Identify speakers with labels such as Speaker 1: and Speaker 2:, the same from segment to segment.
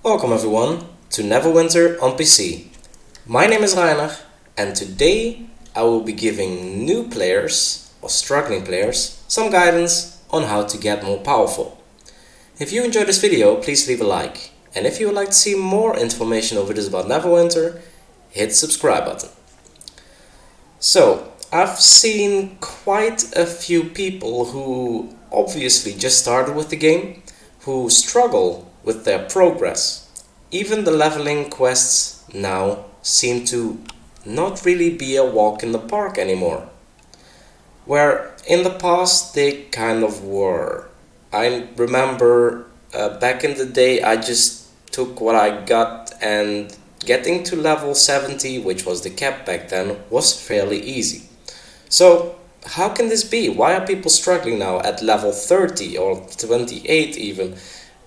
Speaker 1: Welcome everyone to Neverwinter on PC. My name is Reiner and today I will be giving new players or struggling players some guidance on how to get more powerful. If you enjoyed this video, please leave a like, and if you would like to see more information or videos about Neverwinter, hit the subscribe button. So, I've seen quite a few people who obviously just started with the game, who struggle with their progress. Even the leveling quests now seem to not really be a walk in the park anymore, where in the past they kind of were. I remember back in the day I just took what I got, and getting to level 70, which was the cap back then, was fairly easy. So how can this be? Why are people struggling now at level 30 or 28 even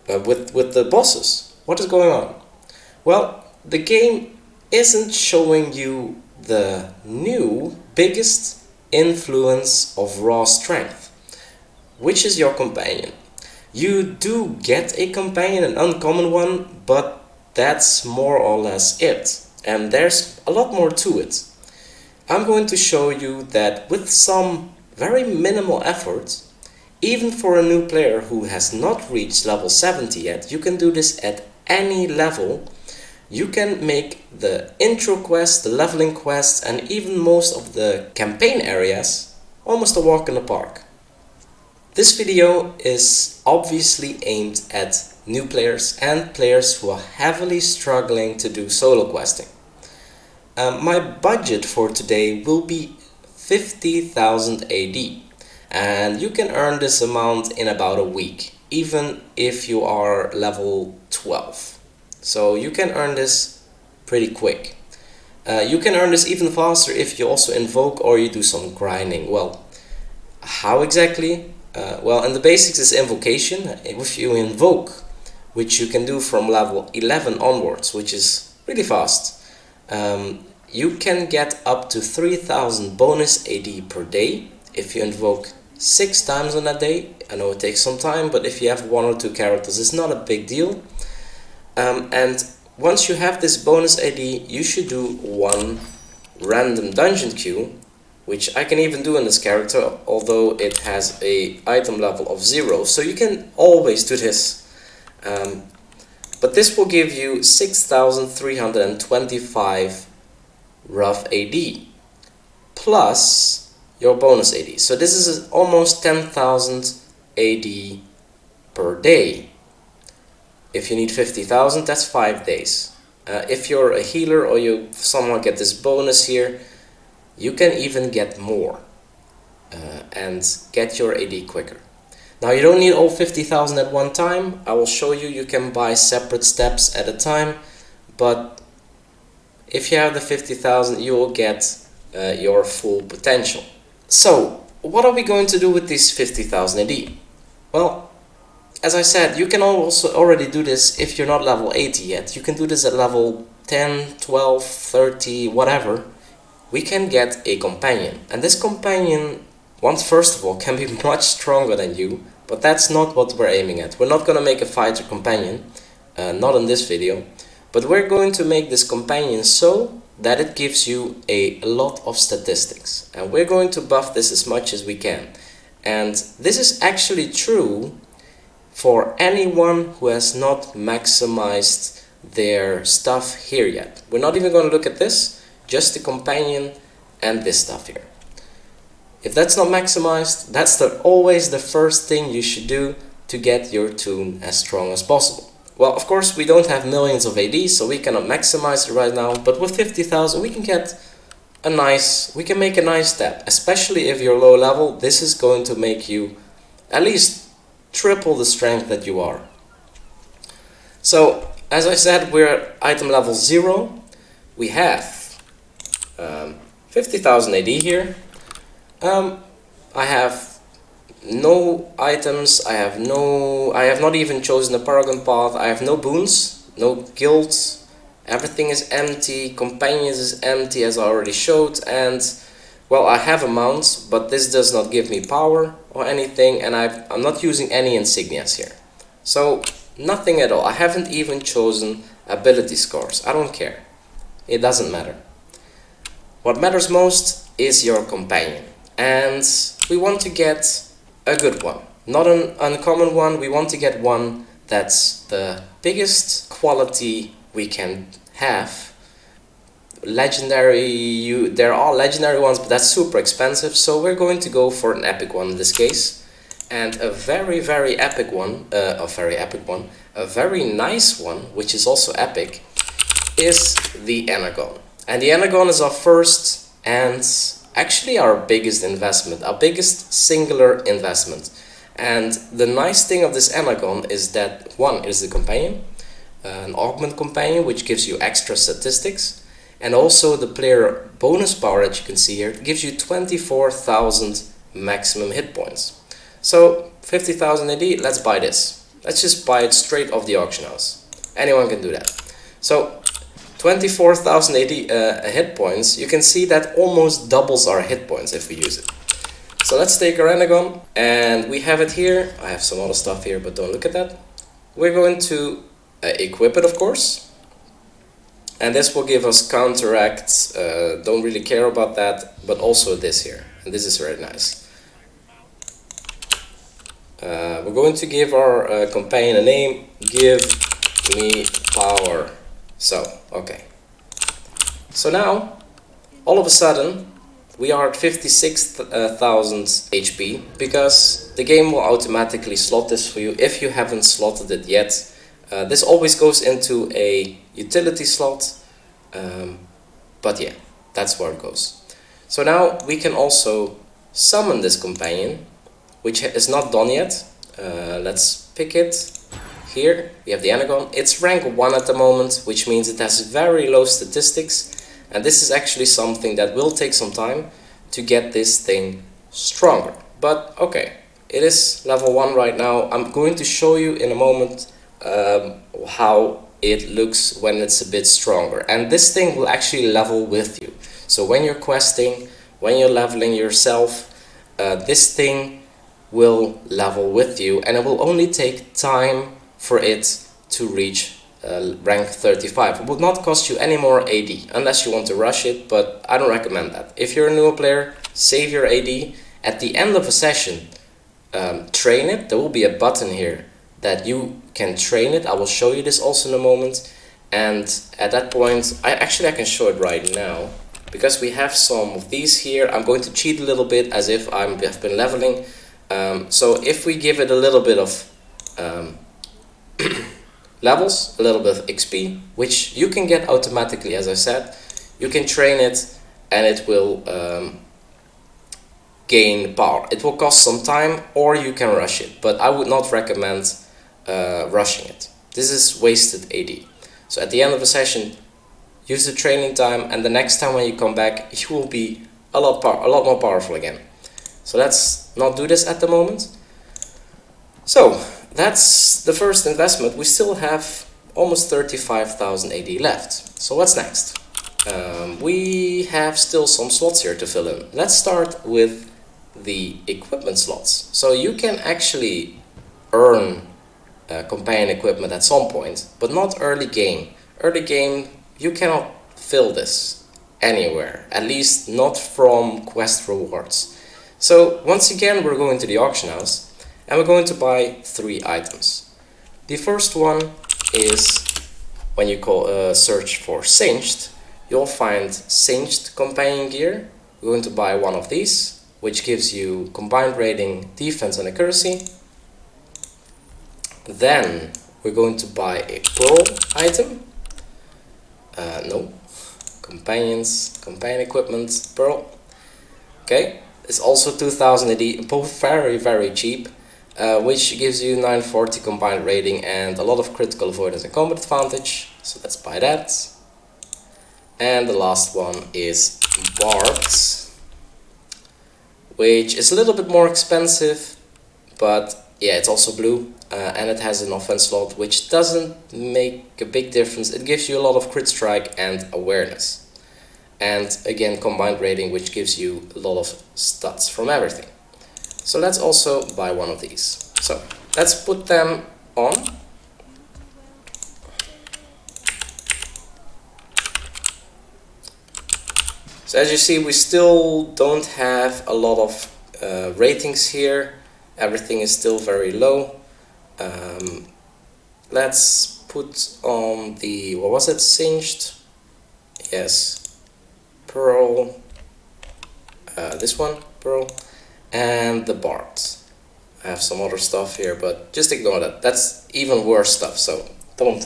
Speaker 1: with the bosses? What is going on? Well, the game isn't showing you the new biggest influence of raw strength, which is your companion. You do get a companion, an uncommon one, but that's more or less it, and there's a lot more to it. I'm going to show you that with some very minimal effort, even for a new player who has not reached level 70 yet, you can do this at any level. You can make the intro quests, the leveling quests, and even most of the campaign areas almost a walk in the park. This video is obviously aimed at new players and players who are heavily struggling to do solo questing. My budget for today will be 50,000 AD, and you can earn this amount in about a week, even if you are level 12. So you can earn this pretty quick. You can earn this even faster if you also invoke or you do some grinding. Well, how exactly? Well, in the basics is invocation. If you invoke, which you can do from level 11 onwards, which is really fast, you can get up to 3000 bonus AD per day if you invoke 6 times on a day. I know it takes some time, but if you have 1 or 2 characters, it's not a big deal. And once you have this bonus AD, you should do 1 random dungeon queue, which I can even do in this character, although it has a item level of 0, so you can always do this. But this will give you 6325 rough AD plus your bonus AD. So this is almost 10,000 AD per day. If you need 50,000, that's 5 days. If you're a healer or you somehow get this bonus here, you can even get more and get your AD quicker. Now you don't need all 50,000 at one time. I will show you, you can buy separate steps at a time, but if you have the 50,000, you will get your full potential. So, what are we going to do with these 50,000 AD? Well, as I said, you can also already do this if you're not level 80 yet. You can do this at level 10, 12, 30, whatever. We can get a companion, and this companion, first of all, can be much stronger than you, but that's not what we're aiming at. We're not going to make a fighter companion, not in this video, but we're going to make this companion so that it gives you a lot of statistics, and we're going to buff this as much as we can. And this is actually true for anyone who has not maximized their stuff here yet. We're not even going to look at this, just the companion and this stuff here. If that's not maximized, that's always the first thing you should do to get your toon as strong as possible. Well, of course, we don't have millions of AD, so we cannot maximize it right now, but with 50,000 we can make a nice step. Especially if you're low level, this is going to make you at least triple the strength that you are. So, as I said, we're at item level 0. We have 50,000 AD here. I have no items, I have not even chosen the Paragon path, I have no boons, no guilds, everything is empty, companions is empty as I already showed, and well, I have a mount, but this does not give me power or anything, and I'm not using any insignias here. So Nothing at all. I haven't even chosen ability scores. I don't care. It doesn't matter. What matters most is your companion. And we want to get a good one. Not an uncommon one. We want to get one that's the biggest quality we can have. Legendary, there are legendary ones, but that's super expensive. So we're going to go for an epic one in this case. And a very, very epic one, a very nice one, which is also epic, is the Anagon. And the Anagon is our first and actually our biggest investment, our biggest singular investment. And the nice thing of this Anagon is that one is the companion, an augment companion, which gives you extra statistics, and also the player bonus power that you can see here gives you 24,000 maximum hit points. So 50,000 AD, let's buy this. Let's just buy it straight off the auction house. Anyone can do that. So 24,000 AD hit points, you can see that almost doubles our hit points if we use it. So let's take our Anagon, and we have it here. I have some other stuff here, but don't look at that. We're going to equip it, of course. And this will give us counteract, don't really care about that, but also this here. And this is very nice. We're going to give our companion a name. Give me power. So, okay. So now, all of a sudden, we are at 56,000 HP, because the game will automatically slot this for you if you haven't slotted it yet. This always goes into a utility slot, but yeah, that's where it goes. So now we can also summon this companion, which is not done yet. Let's pick it. Here we have the Anagon. It's rank 1 at the moment, which means it has very low statistics, and this is actually something that will take some time to get this thing stronger. But okay, it is level 1 right now. I'm going to show you in a moment how it looks when it's a bit stronger, and this thing will actually level with you. So when you're questing, when you're leveling yourself, this thing will level with you, and it will only take time for it to reach rank 35. It will not cost you any more AD unless you want to rush it, but I don't recommend that. If you're a newer player, save your AD. At the end of a session, train it. There will be a button here that you can train it. I will show you this also in a moment, and at that point I can show it right now, because we have some of these here. I'm going to cheat a little bit as if I've been leveling. So if we give it a little bit of levels, a little bit of XP, which you can get automatically, as I said, you can train it and it will gain power. It will cost some time, or you can rush it, but I would not recommend rushing it. This is wasted AD. So at the end of a session, use the training time, and the next time when you come back, you will be a lot more powerful again. So let's not do this at the moment. So that's the first investment. We still have almost 35,000 AD left. So what's next? We have still some slots here to fill in. Let's start with the equipment slots. So you can actually earn companion equipment at some point, but not early game. Early game, you cannot fill this anywhere, at least not from quest rewards. So once again, we're going to the auction house, and we're going to buy 3 items. The first one is when you search for Singed, you'll find Singed companion gear. We're going to buy one of these, which gives you combined rating, defense and accuracy. Then we're going to buy a pearl item. Companion equipment, pearl. Okay, it's also 2000 AD, both very cheap, which gives you 940 combined rating and a lot of critical avoidance and combat advantage. So let's buy that. And the last one is Barbed, which is a little bit more expensive, but yeah, it's also blue, and it has an offense slot, which doesn't make a big difference. It gives you a lot of crit strike and awareness, and again combined rating, which gives you a lot of stats from everything. So let's also buy one of these. So let's put them on, So as you see, we still don't have a lot of ratings here. Everything is still very low. Let's put on the, what was it, singed? Yes, pearl, this one, pearl, and the bard. I have some other stuff here, but just ignore that. That's even worse stuff, so don't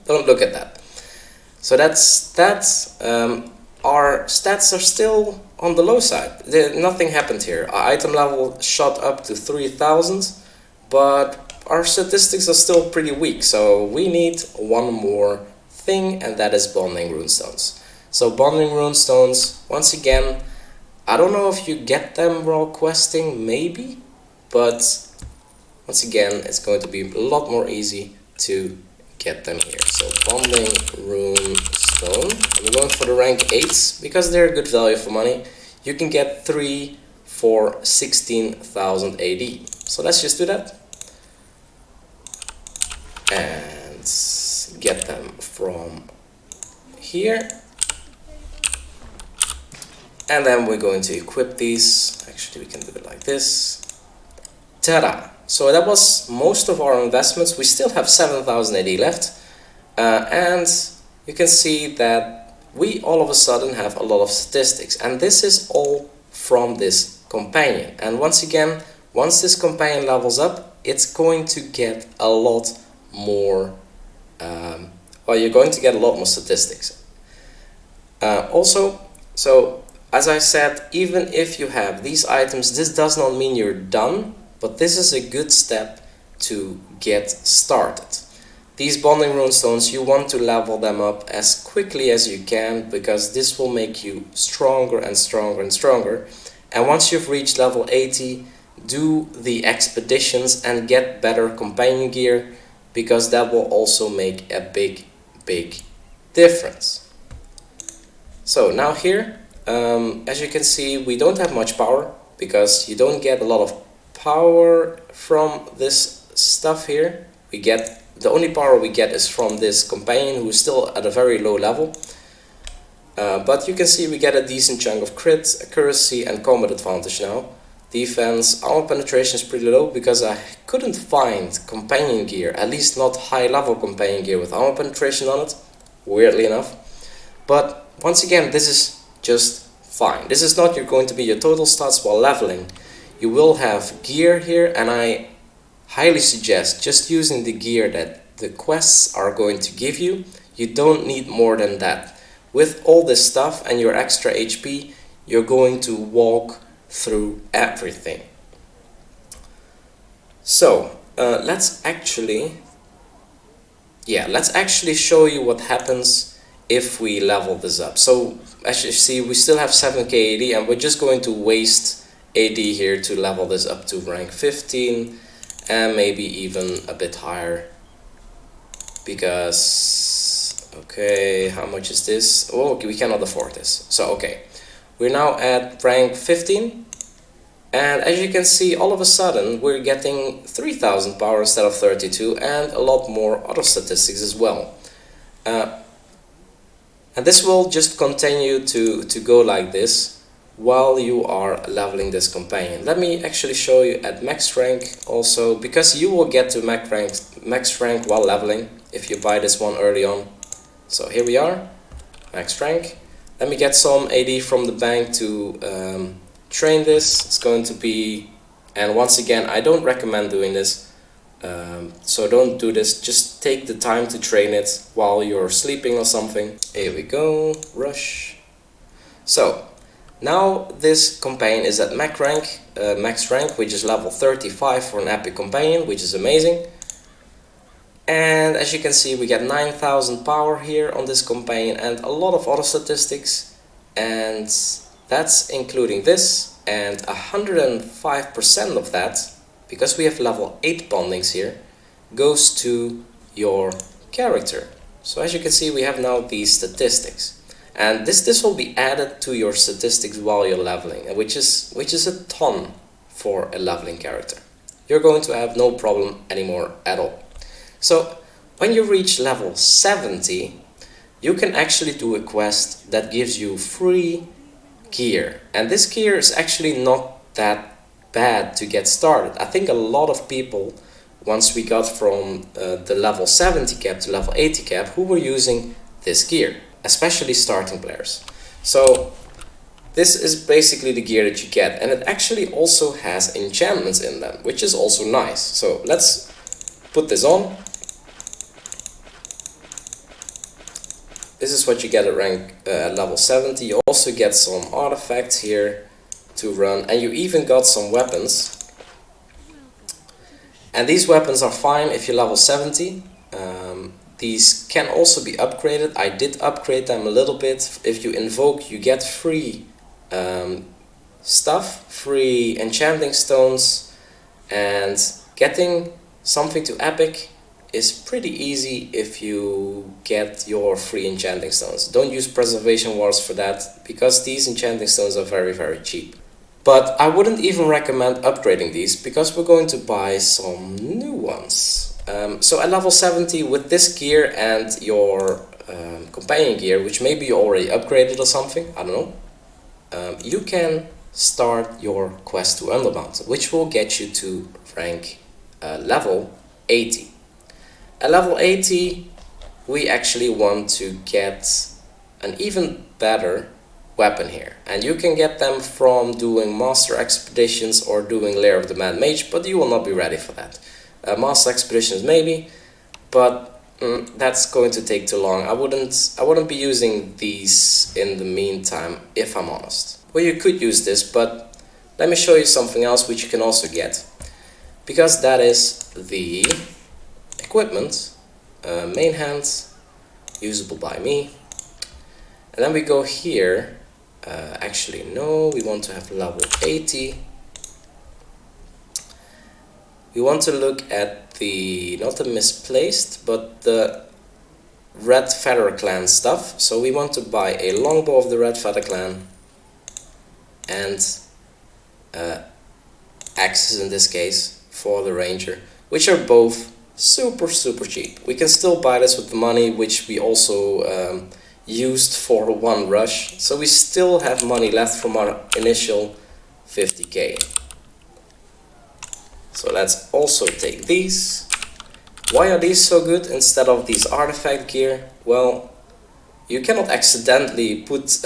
Speaker 1: look at that. So that's that. Our stats are still on the low side. Nothing happened here. Our item level shot up to 3000, but our statistics are still pretty weak, so we need one more thing, and that is bonding runestones. So bonding runestones, once again, I don't know if you get them while questing, maybe, but once again, it's going to be a lot more easy to get them here. So bonding runestone, we're going for the rank 8s because they're a good value for money. You can get 3 for 16,000 AD. So let's just do that and get them from here. And then we're going to equip these. Actually, we can do it like this. Ta-da! So that was most of our investments. We still have 7,000 AD left. And you can see that we all of a sudden have a lot of statistics. And this is all from this companion. And once again, once this companion levels up, it's going to get a lot more, well, you're going to get a lot more statistics. Also, so as I said, even if you have these items, this does not mean you're done, but this is a good step to get started. These bonding runestones, you want to level them up as quickly as you can, because this will make you stronger and stronger and stronger. And once you've reached level 80, do the expeditions and get better companion gear, because that will also make a big difference. So now here, as you can see, we don't have much power, because you don't get a lot of power from this stuff here. The only power we get is from this companion, who is still at a very low level. But you can see we get a decent chunk of crit, accuracy, and combat advantage now. Defense, armor penetration is pretty low, because I couldn't find companion gear, at least not high level companion gear with armor penetration on it, weirdly enough. But once again, this is just fine. This is not going to be your total stats while leveling. You will have gear here, and I highly suggest just using the gear that the quests are going to give you. You don't need more than that. With all this stuff and your extra HP, you're going to walk through everything. So let's actually show you what happens if we level this up. So as you see, we still have 7k AD, and we're just going to waste AD here to level this up to rank 15, and maybe even a bit higher, because, okay, how much is this? Oh, okay, we cannot afford this. So okay, we're now at rank 15, and as you can see, all of a sudden we're getting 3000 power instead of 32, and a lot more other statistics as well. And this will just continue to go like this while you are leveling this companion. Let me actually show you at max rank also, because you will get to max rank while leveling if you buy this one early on. So here we are, max rank. Let me get some AD from the bank to train this. It's going to be, and once again, I don't recommend doing this. So don't do this, just take the time to train it while you're sleeping or something. Here we go, rush. So now this companion is at max rank, which is level 35 for an epic companion, which is amazing. And as you can see, we get 9000 power here on this companion and a lot of other statistics, and that's including this, and 105% of that, because we have level 8 bondings here, goes to your character. So as you can see, we have now these statistics, and this will be added to your statistics while you're leveling, which is a ton for a leveling character. You're going to have no problem anymore at all. So when you reach level 70, you can actually do a quest that gives you free gear, and this gear is actually not that bad to get started. I think a lot of people, once we got from the level 70 cap to level 80 cap, who were using this gear, especially starting players. So this is basically the gear that you get, and it actually also has enchantments in them, which is also nice. So let's put this on. This is what you get at rank level 70. You also get some artifacts here to run, and you even got some weapons. And these weapons are fine if you're level 70. These can also be upgraded. I did upgrade them a little bit. If you invoke, you get free stuff, free enchanting stones, and getting something to epic is pretty easy if you get your free enchanting stones. Don't use preservation wards for that, because these enchanting stones are very, very cheap. But I wouldn't even recommend upgrading these, because we're going to buy some new ones. So at level 70, with this gear and your companion gear, which maybe you already upgraded or something, I don't know, you can start your quest to Undermount, which will get you to rank level 80. At level 80, we actually want to get an even better weapon here, and you can get them from doing master expeditions or doing Lair of the Mad Mage, but you will not be ready for that. Master expeditions maybe, but that's going to take too long. I wouldn't be using these in the meantime, if I'm honest. Well, you could use this, but let me show you something else which you can also get, because that is the equipment, main hand, usable by me. And then we go here. Actually no, we want to have level 80. We want to look at the, not the misplaced, but the Red Feather Clan stuff. So we want to buy a longbow of the Red Feather Clan and axes in this case for the ranger, which are both super cheap. We can still buy this with the money which we also used for one rush, so we still have money left from our initial 50k. So let's also take these. Why are these so good instead of these artifact gear? Well, you cannot accidentally put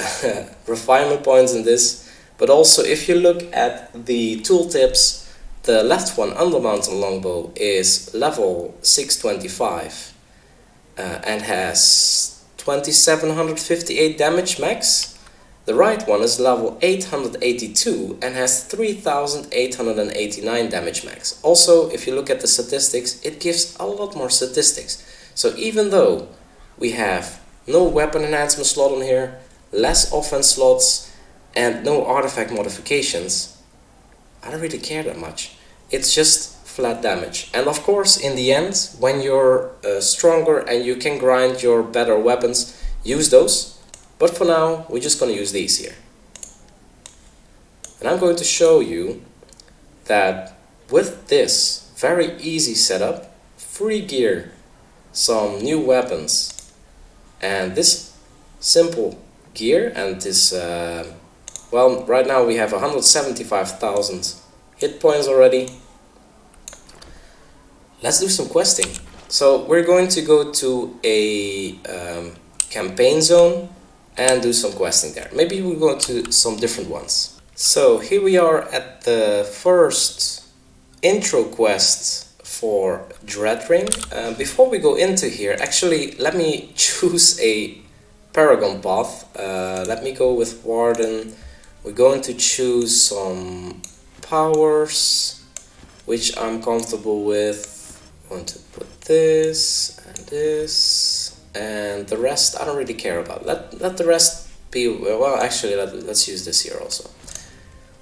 Speaker 1: refinement points in this, but also if you look at the tooltips, the left one, Undermountain Longbow, is level 625 and has 2758 damage max. The right one is level 882 and has 3889 damage max. Also, if you look at the statistics, it gives a lot more statistics. So even though we have no weapon enhancement slot on here, less offense slots, and no artifact modifications, I don't really care that much. It's just flat damage. And of course, in the end, when you're stronger and you can grind your better weapons, use those. But for now, we're just going to use these here. And I'm going to show you that with this very easy setup, free gear, some new weapons, and this simple gear, and this, well, right now we have 175,000 hit points already. Let's do some questing. So we're going to go to a campaign zone and do some questing there. Maybe we'll go to some different ones. So here we are at the first intro quest for Dreadring. Before we go into here, actually let me choose a Paragon path. Let me go with Warden. We're going to choose some powers which I'm comfortable with. I want to put this and this. And the rest I don't really care about. Let the rest be, well actually let's use this here also.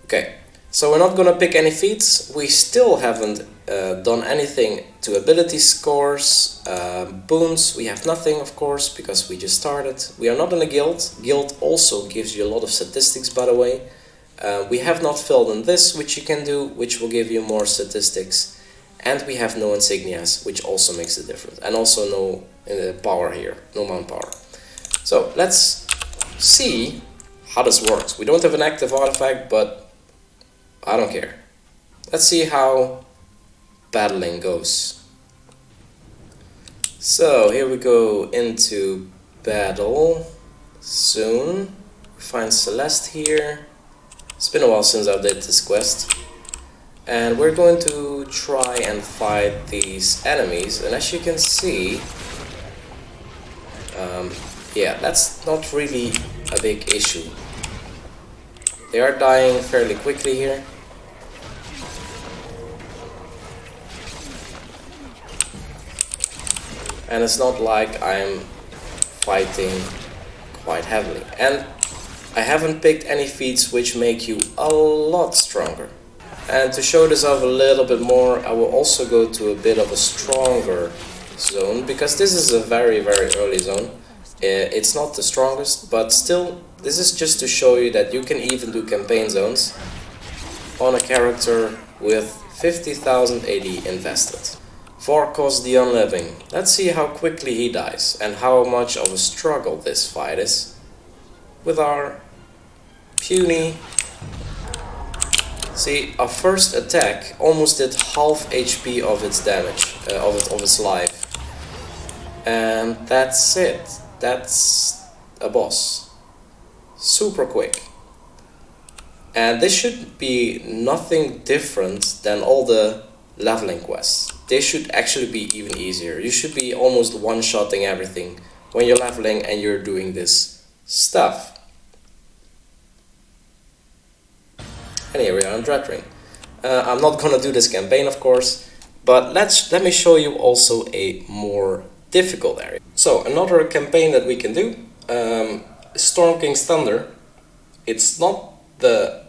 Speaker 1: Okay, so we're not gonna pick any feats. We still haven't done anything to ability scores, boons, we have nothing of course because we just started. We are not in a guild. Guild also gives you a lot of statistics, by the way. We have not filled in this, which you can do, which will give you more statistics. And we have no insignias, which also makes a difference. And also no power here, no mount power. So let's see how this works. We don't have an active artifact, but I don't care. Let's see how battling goes. So here we go into battle soon. Find Celeste here. It's been a while since I did this quest. And we're going to try and fight these enemies, and as you can see, yeah, that's not really a big issue. They are dying fairly quickly here. And it's not like I'm fighting quite heavily. And I haven't picked any feats which make you a lot stronger. And to show this off a little bit more, I will also go to a bit of a stronger zone, because this is a very early zone. It's not the strongest, but still, this is just to show you that you can even do campaign zones on a character with 50,000 AD invested. Vorkos the Unliving. Let's see how quickly he dies and how much of a struggle this fight is with our puny. See, our first attack almost did half HP of its damage, of its life. And that's it. That's a boss. Super quick. And this should be nothing different than all the leveling quests. They should actually be even easier. You should be almost one-shotting everything when you're leveling and you're doing this stuff. And here we are on Dreadring. I'm not gonna do this campaign, of course, but let me show you also a more difficult area. So another campaign that we can do, Storm King's Thunder. It's not the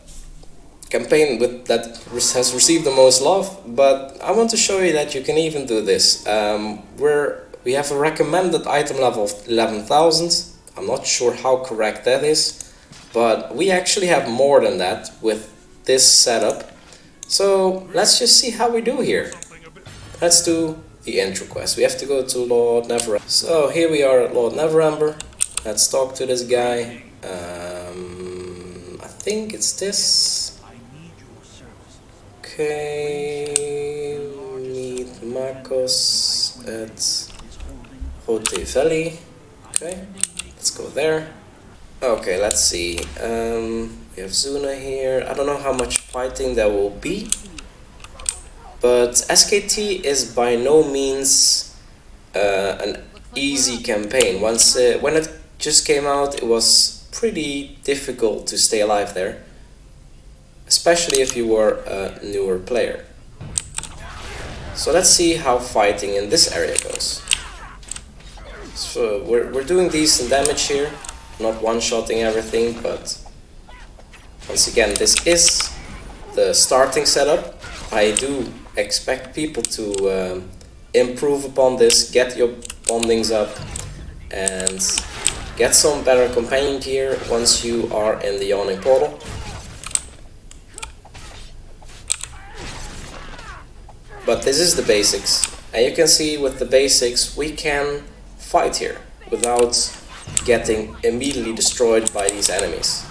Speaker 1: campaign that has received the most love, but I want to show you that you can even do this. We have a recommended item level of 11,000. I'm not sure how correct that is, but we actually have more than that with this setup. So let's just see how we do here. Let's do the intro quest. We have to go to Lord Neverwinter. So here we are at Lord Neverwinter. Let's talk to this guy. I think it's this. Okay, meet Marcos at Hote Valley. Okay, let's go there. Okay, let's see. We have Zuna here. I don't know how much fighting there will be, but SKT is by no means an easy campaign. When it just came out, it was pretty difficult to stay alive there, especially if you were a newer player. So let's see how fighting in this area goes. So we're doing decent damage here, not one-shotting everything, but once again, this is the starting setup. I do expect people to improve upon this, get your bondings up, and get some better companion gear once you are in the Yawning Portal. But this is the basics, and you can see with the basics we can fight here without getting immediately destroyed by these enemies.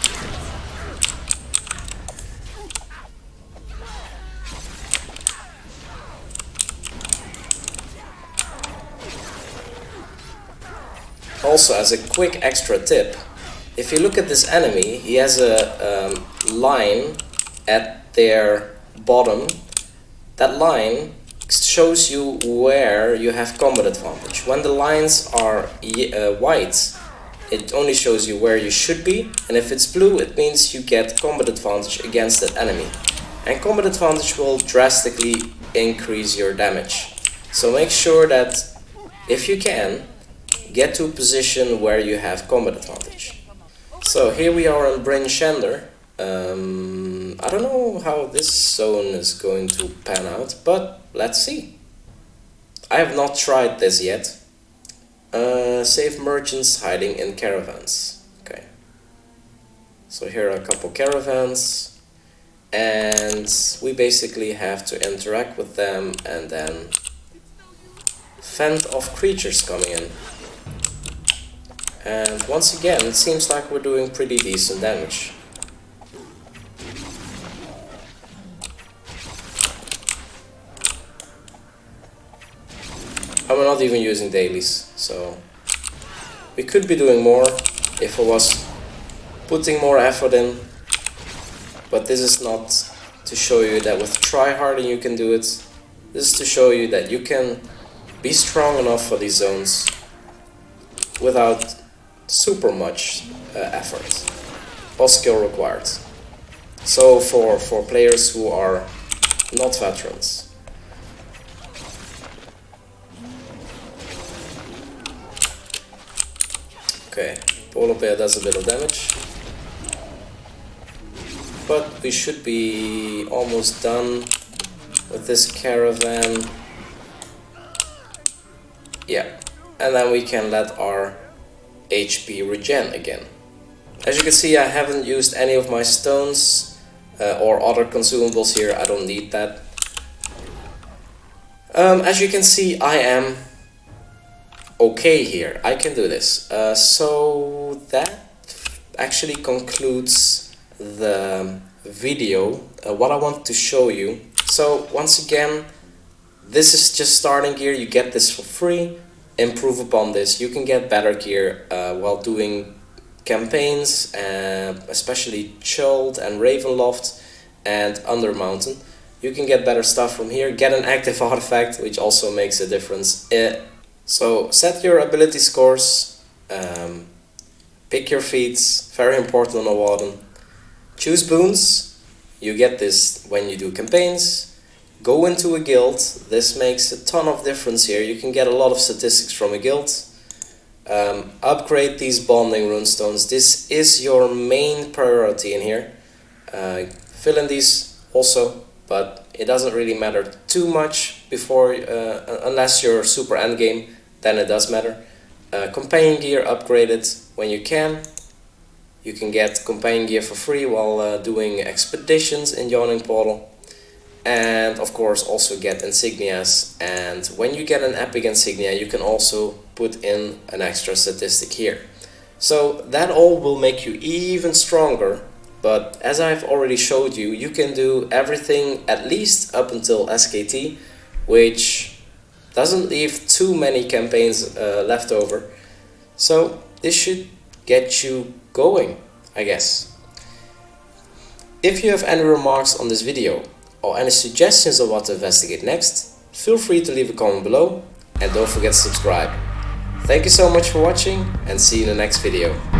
Speaker 1: Also, as a quick extra tip, if you look at this enemy, he has a line at their bottom. That line shows you where you have combat advantage. When the lines are white, it only shows you where you should be, and if it's blue, it means you get combat advantage against that enemy. And combat advantage will drastically increase your damage. So make sure that, if you can, get to a position where you have combat advantage. So here we are on Bryn Shander. I don't know how this zone is going to pan out, but let's see. I have not tried this yet. Save merchants hiding in caravans. Okay. So here are a couple caravans, and we basically have to interact with them and then fend off creatures coming in. And once again, it seems like we're doing pretty decent damage. I'm not even using dailies, so we could be doing more if I was putting more effort in, but this is not to show you that with tryharding you can do it. This is to show you that you can be strong enough for these zones without super much effort or skill required. So for players who are not veterans. Okay, polar bear does a bit of damage, but we should be almost done with this caravan. Yeah, and then we can let our HP regen again. As you can see, I haven't used any of my stones or other consumables here. I don't need that. As you can see, I am okay here. I can do this. So that actually concludes the video. What I want to show you. So once again, this is just starting gear. You get this for free. Improve upon this. You can get better gear while doing campaigns, especially Chilled and Ravenloft and Undermountain. You can get better stuff from here. Get an active artifact, which also makes a difference. So set your ability scores, pick your feats, very important on a warden. Choose boons, you get this when you do campaigns. Go into a guild, this makes a ton of difference here. You can get a lot of statistics from a guild. Upgrade these bonding runestones, this is your main priority in here. Fill in these also, but it doesn't really matter too much before, unless you're super endgame, then it does matter. Companion gear, upgrade it when you can. You can get companion gear for free while doing expeditions in Yawning Portal. And of course also get insignias, and when you get an epic insignia you can also put in an extra statistic here. So that all will make you even stronger, but as I've already showed you, you can do everything at least up until SKT, which doesn't leave too many campaigns left over. So this should get you going, I guess. If you have any remarks on this video or any suggestions on what to investigate next, feel free to leave a comment below, and don't forget to subscribe. Thank you so much for watching, and see you in the next video.